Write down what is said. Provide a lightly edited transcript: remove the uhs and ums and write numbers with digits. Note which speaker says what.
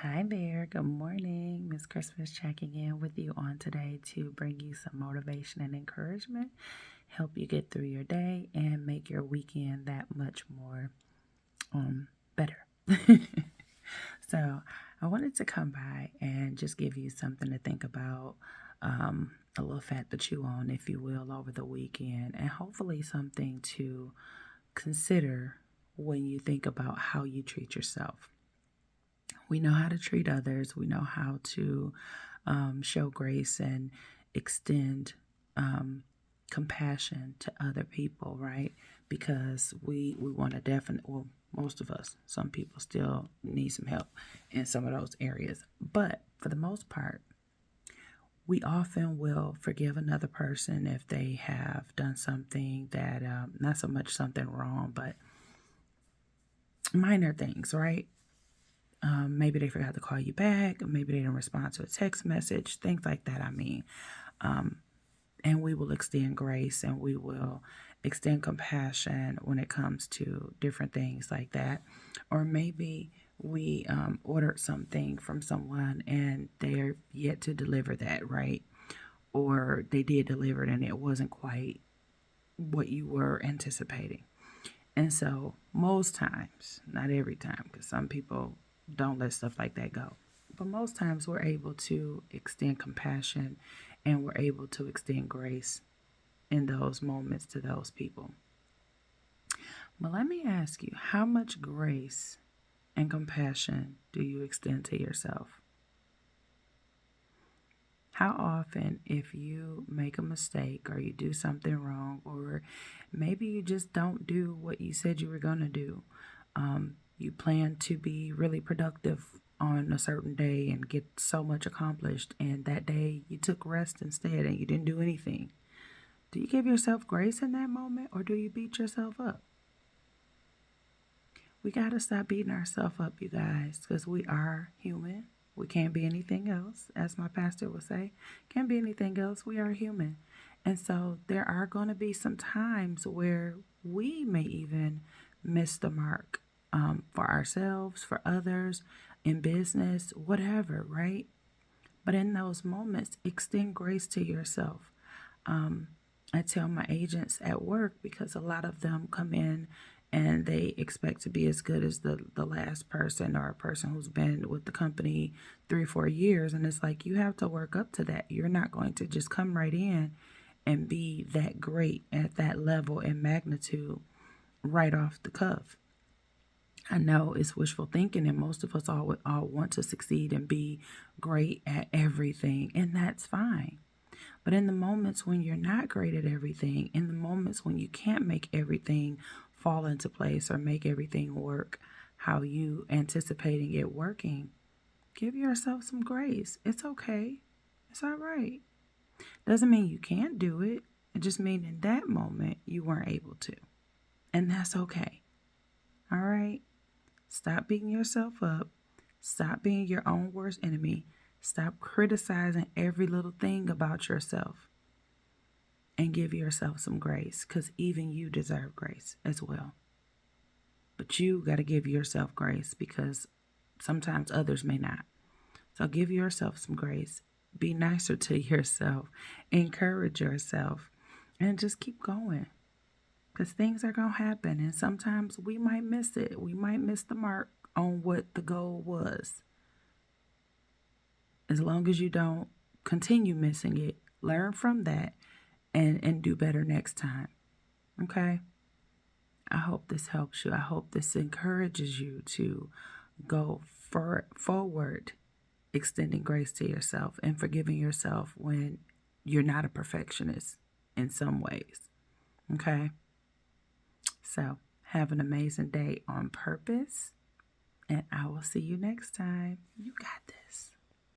Speaker 1: Hi there. Good morning. Miss Christmas checking in with you on today to bring you some motivation and encouragement, help you get through your day, and make your weekend that much more better. So, I wanted to come by and just give you something to think about, a little fat to chew on, if you will, over the weekend, and hopefully something to consider when you think about how you treat yourself. We know how to treat others. We know how to show grace and extend compassion to other people, right? Because we want to well, most of us, some people still need some help in some of those areas. But for the most part, we often will forgive another person if they have done something that, not so much something wrong, but minor things, right? Maybe they forgot to call you back. Maybe they didn't respond to a text message, things like that. And we will extend grace and we will extend compassion when it comes to different things like that. Or maybe we ordered something from someone and they're yet to deliver that, right? Or they did deliver it and it wasn't quite what you were anticipating. And so, most times, not every time, because some people don't let stuff like that go, but most times we're able to extend compassion and we're able to extend grace in those moments to those people. But let me ask you, how much grace and compassion do you extend to yourself? How often, if you make a mistake or you do something wrong, or maybe you just don't do what you said you were going to do, you plan to be really productive on a certain day and get so much accomplished, and that day you took rest instead and you didn't do anything. Do you give yourself grace in that moment, or do you beat yourself up? We got to stop beating ourselves up, you guys, because we are human. We can't be anything else, as my pastor would say. Can't be anything else. We are human. And so there are going to be some times where we may even miss the mark, for ourselves, for others, in business, whatever, right? But in those moments, extend grace to yourself. I tell my agents at work, because a lot of them come in and they expect to be as good as the last person, or a person who's been with the company 3 or 4 years. And it's like, you have to work up to that. You're not going to just come right in and be that great at that level and magnitude right off the cuff. I know it's wishful thinking, and most of us all want to succeed and be great at everything, and that's fine. But in the moments when you're not great at everything, in the moments when you can't make everything fall into place or make everything work how you anticipating it working, give yourself some grace. It's okay. It's all right. Doesn't mean you can't do it. It just means in that moment you weren't able to. And that's okay. All right? Stop beating yourself up. Stop being your own worst enemy. Stop criticizing every little thing about yourself. And give yourself some grace, because even you deserve grace as well. But you got to give yourself grace, because sometimes others may not. So give yourself some grace. Be nicer to yourself. Encourage yourself. And just keep going. Because things are going to happen. And sometimes we might miss it. We might miss the mark on what the goal was. As long as you don't continue missing it, learn from that and do better next time. Okay? I hope this helps you. I hope this encourages you to go forward, extending grace to yourself and forgiving yourself when you're not a perfectionist in some ways. Okay? So, have an amazing day on purpose, and I will see you next time. You got this.